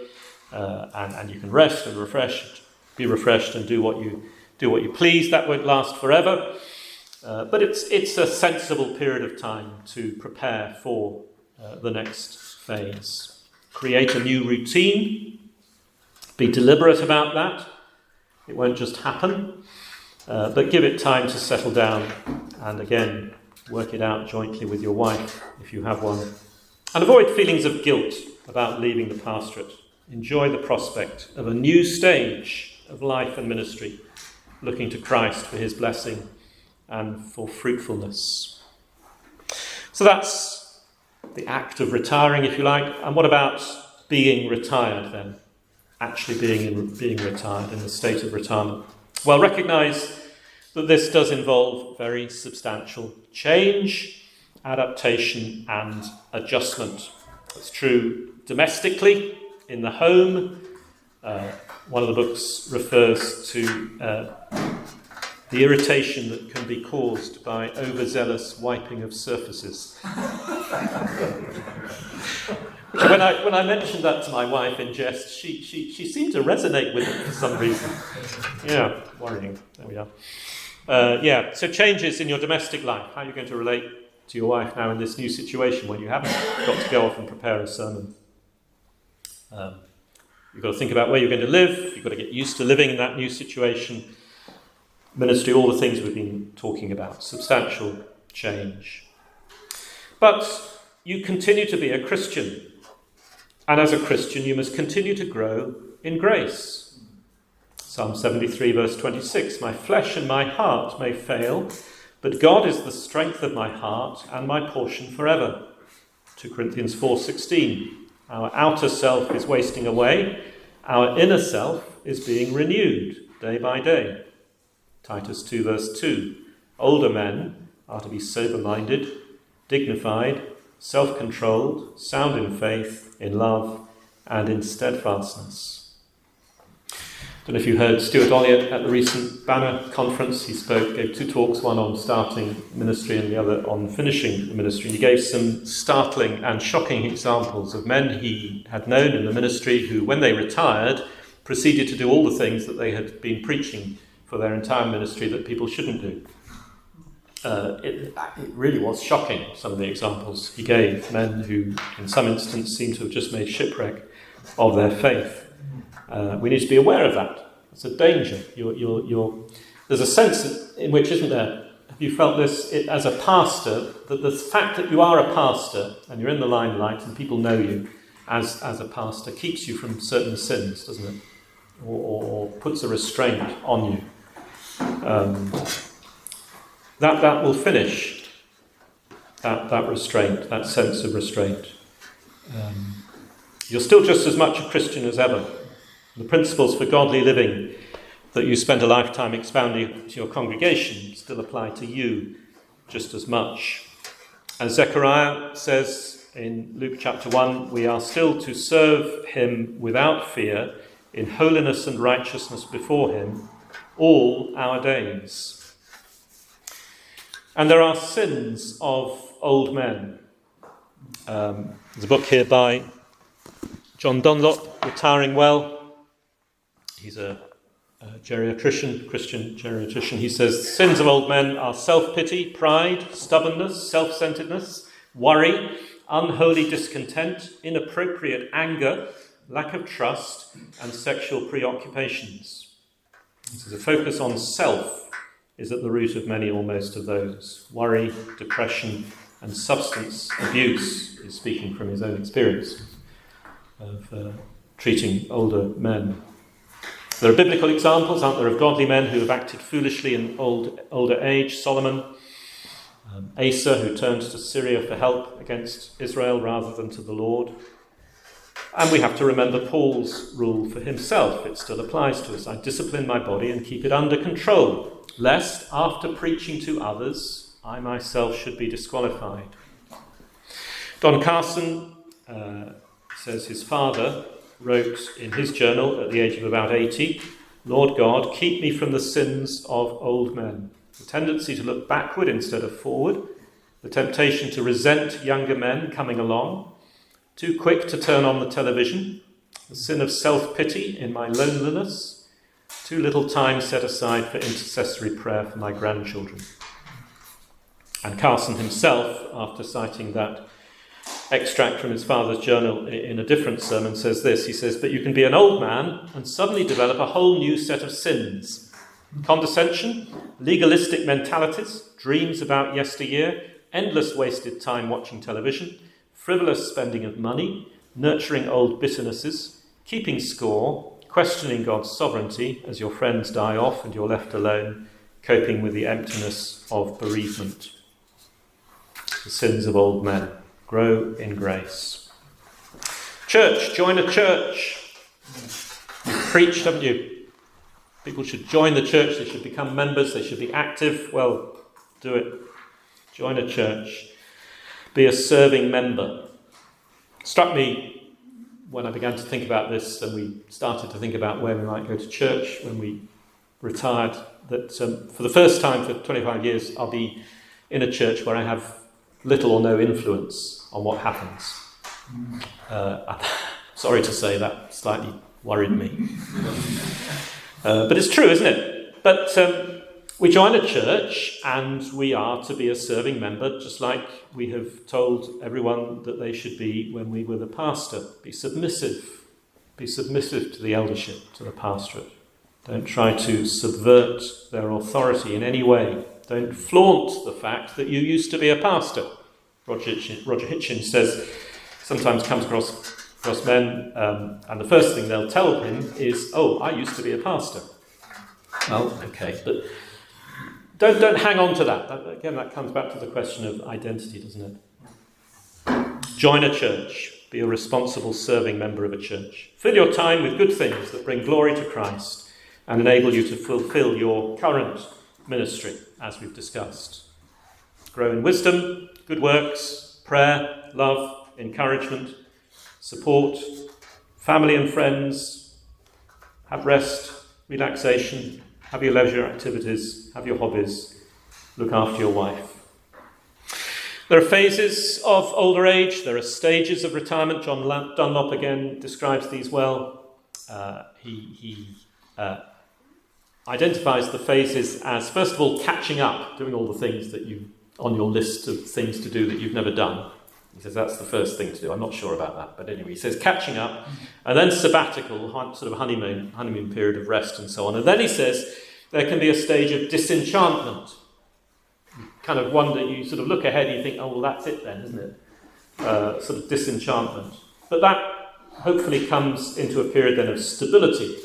and you can rest and be refreshed and do what you please. That won't last forever, but it's a sensible period of time to prepare for the next phase. Create a new routine. Be deliberate about that. It won't just happen, but give it time to settle down, and again, work it out jointly with your wife if you have one. And avoid feelings of guilt about leaving the pastorate. Enjoy the prospect of a new stage of life and ministry, looking to Christ for his blessing and for fruitfulness. So that's the act of retiring, if you like. And what about being retired then? Actually being retired, in the state of retirement. Well, recognise that this does involve very substantial change, adaptation and adjustment. It's true domestically, in the home. One of the books refers to the irritation that can be caused by overzealous wiping of surfaces. When I mentioned that to my wife in jest, she seemed to resonate with it for some reason. Yeah, worrying. There we are. So changes in your domestic life. How are you going to relate to your wife now in this new situation when you haven't got to go off and prepare a sermon? You've got to think about where you're going to live. You've got to get used to living in that new situation. Ministry, all the things we've been talking about. Substantial change. But you continue to be a Christian. And as a Christian, you must continue to grow in grace. Psalm 73, verse 26, my flesh and my heart may fail, but God is the strength of my heart and my portion forever. 2 Corinthians 4:16, our outer self is wasting away, our inner self is being renewed day by day. Titus 2, verse 2, older men are to be sober-minded, dignified, self-controlled, sound in faith, in love, and in steadfastness. I don't know if you heard Stuart Olliott at the recent Banner conference. He gave 2 talks, one on starting ministry and the other on finishing the ministry. He gave some startling and shocking examples of men he had known in the ministry who, when they retired, proceeded to do all the things that they had been preaching for their entire ministry that people shouldn't do. It really was shocking, some of the examples he gave. Men who, in some instance, seem to have just made shipwreck of their faith. We need to be aware of that. It's a danger. There's a sense in which, isn't there? Have you felt this as a pastor, that the fact that you are a pastor and you're in the limelight and people know you as a pastor keeps you from certain sins, doesn't it? or puts a restraint on you, that will finish that restraint, that sense of restraint. You're still just as much a Christian as ever. The principles for godly living that you spent a lifetime expounding to your congregation still apply to you just as much. As Zechariah says in Luke chapter 1, we are still to serve him without fear, in holiness and righteousness before him, all our days. And there are sins of old men. There's a book here by John Dunlop, Retiring Well. He's a Christian geriatrician. He says, sins of old men are self-pity, pride, stubbornness, self-centeredness, worry, unholy discontent, inappropriate anger, lack of trust, and sexual preoccupations. He says, a focus on self is at the root of many or most of those. Worry, depression, and substance abuse. He's speaking from his own experience of treating older men. There are biblical examples, aren't there, of godly men who have acted foolishly in older age. Solomon, Asa, who turned to Syria for help against Israel rather than to the Lord. And we have to remember Paul's rule for himself. It still applies to us. I discipline my body and keep it under control, lest after preaching to others, I myself should be disqualified. Don Carson says his father wrote in his journal at the age of about 80, Lord God, keep me from the sins of old men. The tendency to look backward instead of forward, the temptation to resent younger men coming along, too quick to turn on the television, the sin of self-pity in my loneliness, too little time set aside for intercessory prayer for my grandchildren. And Carson himself, after citing that extract from his father's journal in a different sermon, says this. He says, but you can be an old man and suddenly develop a whole new set of sins. Condescension, legalistic mentalities, dreams about yesteryear, endless wasted time watching television, frivolous spending of money, nurturing old bitternesses, keeping score, questioning God's sovereignty as your friends die off and you're left alone, coping with the emptiness of bereavement. The sins of old men. Grow in grace. Church, join a church. You've preached, haven't you? People should join the church, they should become members, they should be active. Well, do it. Join a church. Be a serving member. It struck me when I began to think about this and we started to think about where we might go to church when we retired, that for the first time for 25 years I'll be in a church where I have little or no influence on what happens. I'm sorry to say that slightly worried me. But it's true, isn't it? But we join a church and we are to be a serving member, just like we have told everyone that they should be when we were the pastor. Be submissive. Be submissive to the eldership, to the pastorate. Don't try to subvert their authority in any way. Don't flaunt the fact that you used to be a pastor. Roger Hitchens says, sometimes comes across men, and the first thing they'll tell him is, oh, I used to be a pastor. Well, okay, but don't hang on to that. Again, that comes back to the question of identity, doesn't it? Join a church. Be a responsible serving member of a church. Fill your time with good things that bring glory to Christ and enable you to fulfill your current ministry, as we've discussed. Grow in wisdom, good works, prayer, love, encouragement, support, family and friends. Have rest, relaxation, have your leisure activities, have your hobbies, look after your wife. There are phases of older age, there are stages of retirement. John Dunlop again describes these well. He identifies the phases as, first of all, catching up, doing all the things that you on your list of things to do that you've never done. He says that's the first thing to do. I'm not sure about that, but anyway, he says catching up, and then sabbatical, sort of honeymoon period of rest and so on. And then he says there can be a stage of disenchantment. You kind of wonder, you sort of look ahead and you think, oh, well, that's it then, isn't it? Sort of disenchantment. But that hopefully comes into a period then of stability,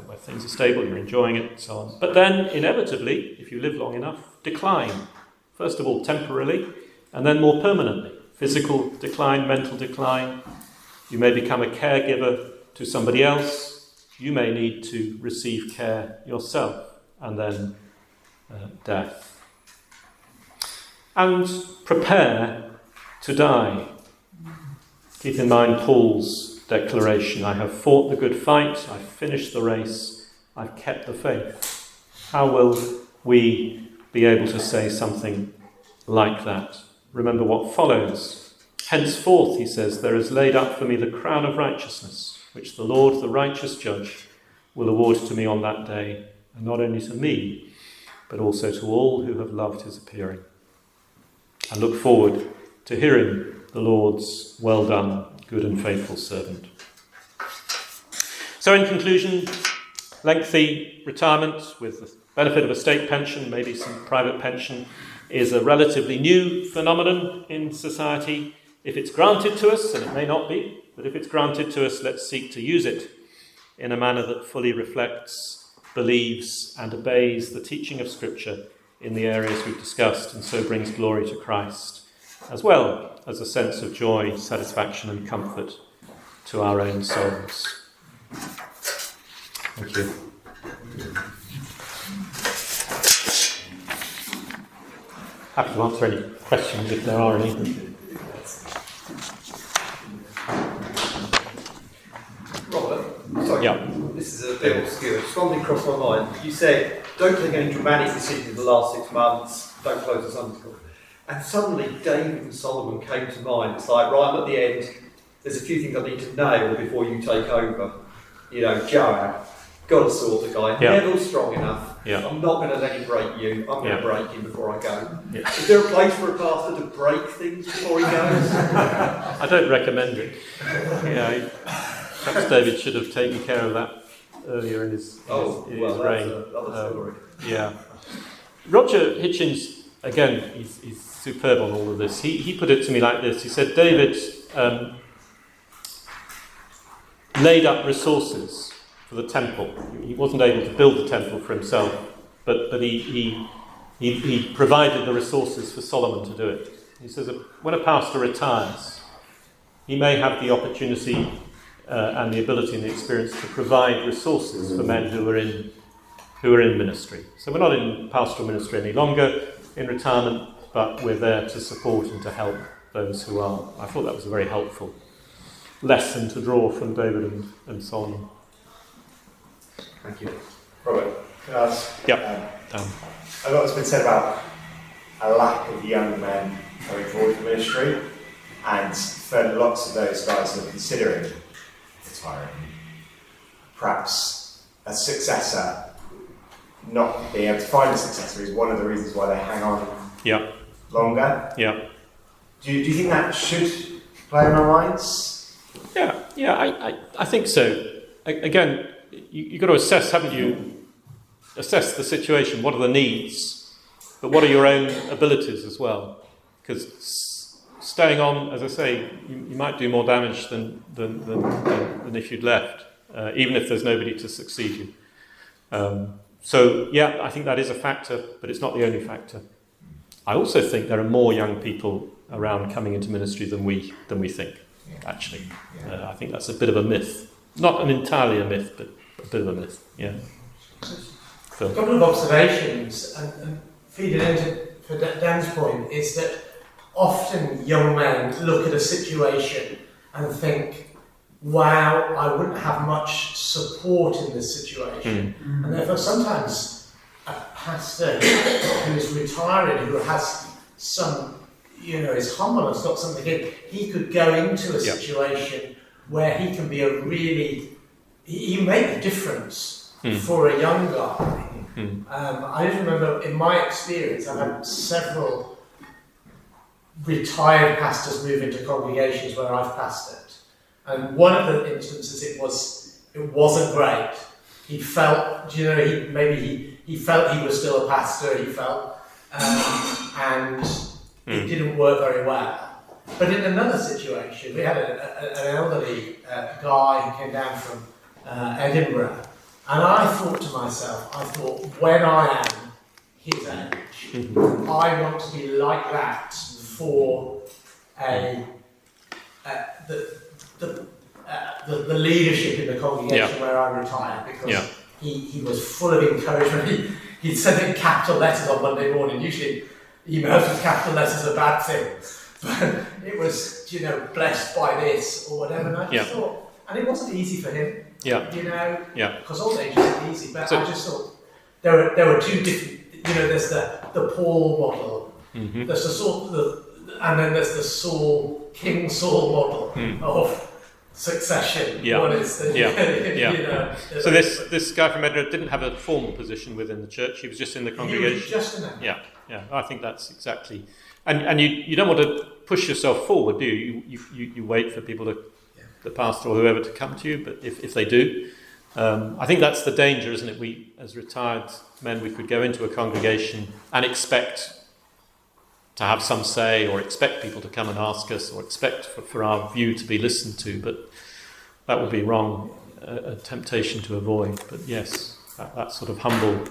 where things are stable, you're enjoying it, and so on. But then, inevitably, if you live long enough, decline. First of all, temporarily, and then more permanently. Physical decline, mental decline. You may become a caregiver to somebody else. You may need to receive care yourself, and then death. And prepare to die. Keep in mind Paul's declaration, I have fought the good fight, I've finished the race, I've kept the faith. How will we be able to say something like that? Remember what follows. Henceforth, he says, there is laid up for me the crown of righteousness, which the Lord, the righteous judge, will award to me on that day, and not only to me, but also to all who have loved his appearing. I look forward to hearing the Lord's well done, good and faithful servant. So in conclusion, lengthy retirement with the benefit of a state pension, maybe some private pension, is a relatively new phenomenon in society. If it's granted to us, and it may not be, but if it's granted to us, let's seek to use it in a manner that fully reflects, believes and obeys the teaching of Scripture in the areas we've discussed, and so brings glory to Christ, as well as a sense of joy, satisfaction and comfort to our own souls. Thank you. Happy to answer any questions if there are any. Robert, sorry, Yeah. This is a bit obscure. Something crossed my mind. You said, don't take any dramatic decisions in the last 6 months, don't close the Sunday school. And suddenly David and Solomon came to mind. It's like, right at the end, there's a few things I need to nail before you take over. You know, Joab, got to sort the guy. Yeah. Neville's strong enough. Yeah. I'm not going to let him break you. I'm going Yeah. to break him before I go. Yeah. Is there a place for a pastor to break things before he goes? I don't recommend it. Yeah, perhaps David should have taken care of that earlier in his reign. That's another story. Yeah. Roger Hitchens, again, he's superb on all of this. He put it to me like this. He said, David laid up resources for the temple. He wasn't able to build the temple for himself, but he provided the resources for Solomon to do it. He says that when a pastor retires, he may have the opportunity and the ability and the experience to provide resources for men who are in ministry. So we're not in pastoral ministry any longer in retirement, but we're there to support and to help those who are. I thought that was a very helpful lesson to draw from David and Solomon. Thank you. Robert, can I ask? Yep. A lot has been said about a lack of young men coming forward for ministry, and for lots of those guys who are considering retiring, perhaps a successor, not being able to find a successor, is one of the reasons why they hang on longer. Yeah. Do you think that should play in our minds? Yeah, I think so. Again, you've got to assess, haven't you? Assess the situation. What are the needs? But what are your own abilities as well? Because staying on, as I say, you might do more damage than if you'd left, even if there's nobody to succeed you. So, yeah, I think that is a factor, but it's not the only factor. I also think there are more young people around coming into ministry than we think, actually. I think that's a bit of a myth. Not entirely a myth, but a bit of a myth, yeah. A couple of observations, and feeding into for Dan's point, is that often young men look at a situation and think, wow, I wouldn't have much support in this situation. And therefore sometimes a pastor who is retiring, who has some, is humble and not something good, he could go into a situation where he can be he make a difference for a young guy. I just remember in my experience, I've had several retired pastors move into congregations where I've pastored. And one of the instances it wasn't great. He felt, he felt he was still a pastor, he felt, and it didn't work very well. But in another situation, we had an elderly guy who came down from Edinburgh, And I thought to myself, when I am his age, I want to be like that for the leadership in the congregation where I retired, because he was full of encouragement. He'd send in capital letters on Monday morning. Usually emails with capital letters are a bad thing, but it was, blessed by this or whatever. And I just thought, and it wasn't easy for him, because old age isn't easy. But I just thought there were two different. There's the Paul model. Mm-hmm. There's the sort of and then there's the King Saul model of succession. Yeah. One is the, So this guy from Edinburgh didn't have a formal position within the church. He was just in the congregation. He was just in there. Yeah. I think that's exactly. And you don't want to push yourself forward, do you? You wait for people the pastor or whoever to come to you. But if they do, I think that's the danger, isn't it? We, as retired men, we could go into a congregation and expect to have some say, or expect people to come and ask us, or expect for our view to be listened to, but that would be wrong, a temptation to avoid. But yes, that sort of humble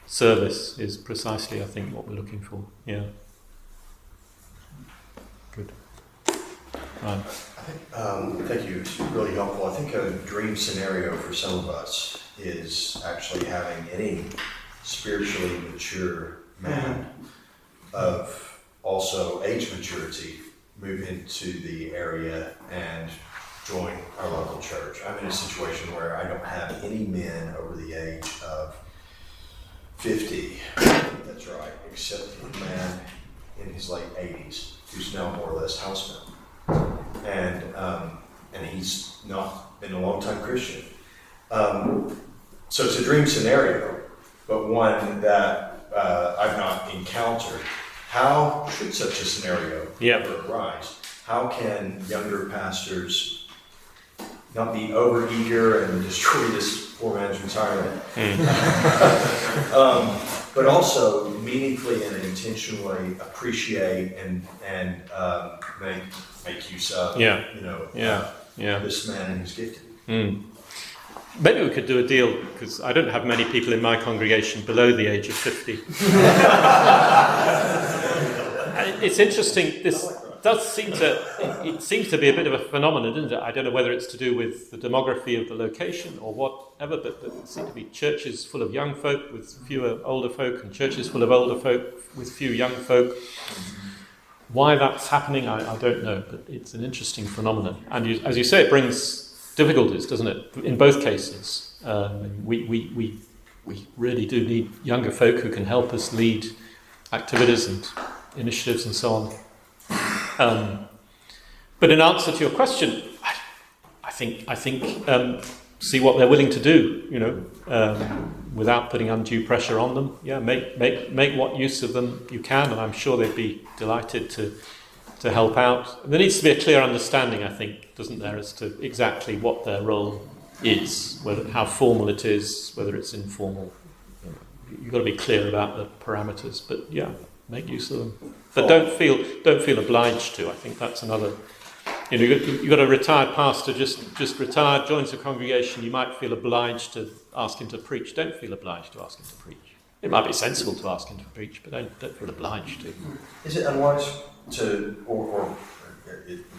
service is precisely, I think, what we're looking for. Yeah. Good. Right. Thank you. It's really helpful. I think a dream scenario for some of us is actually having any spiritually mature man of also age maturity move into the area and join our local church. I'm in a situation where I don't have any men over the age of 50, that's right, except a man in his late 80s who's now more or less housebound. And he's not been a long-time Christian. So it's a dream scenario, but one that I've not encountered. How should such a scenario ever arise? How can younger pastors not be overeager and destroy this poor man's retirement, but also meaningfully and intentionally appreciate and make use of this man and his gifting? Maybe we could do a deal, because I don't have many people in my congregation below the age of 50. It's interesting, this seems to be a bit of a phenomenon, doesn't it? I don't know whether it's to do with the demography of the location or whatever, but there seem to be churches full of young folk with fewer older folk, and churches full of older folk with few young folk. Why that's happening, I don't know, but it's an interesting phenomenon. And as you say, it brings difficulties, doesn't it? In both cases, we really do need younger folk who can help us lead activities and initiatives and so on. But in answer to your question, I think see what they're willing to do, without putting undue pressure on them. Yeah, make what use of them you can, and I'm sure they'd be delighted to help out. There needs to be a clear understanding, I think, doesn't there, as to exactly what their role is, how formal it is, whether it's informal. You've got to be clear about the parameters, but yeah, make use of them. But don't feel obliged to. I think that's another. You've got a retired pastor just retired, joins a congregation. You might feel obliged to ask him to preach. Don't feel obliged to ask him to preach. It might be sensible to ask him to preach, but don't feel obliged to. Is it unwise or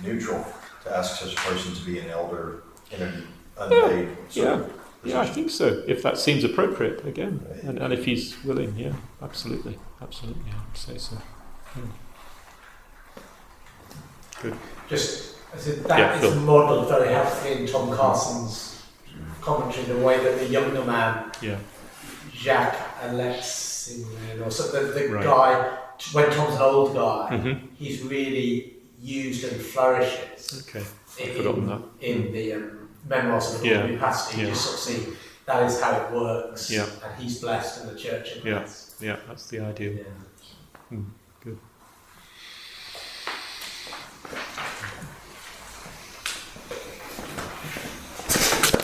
neutral to ask such a person to be an elder in an unpaid position? Yeah, I think so. If that seems appropriate, again, and if he's willing, yeah, absolutely, I would say so. Yeah. Good. Just as that is modelled very helpfully in Tom Carson's commentary, the way that the younger man, Jacques Alexin, or so the guy, when Tom's an old guy, he's really used and flourishes. Okay, I've forgotten that. In the memoirs of the Ordinary Pastor, you just sort of see that is how it works, and he's blessed and the church is blessed. Yeah, that's the idea. Yeah. Good.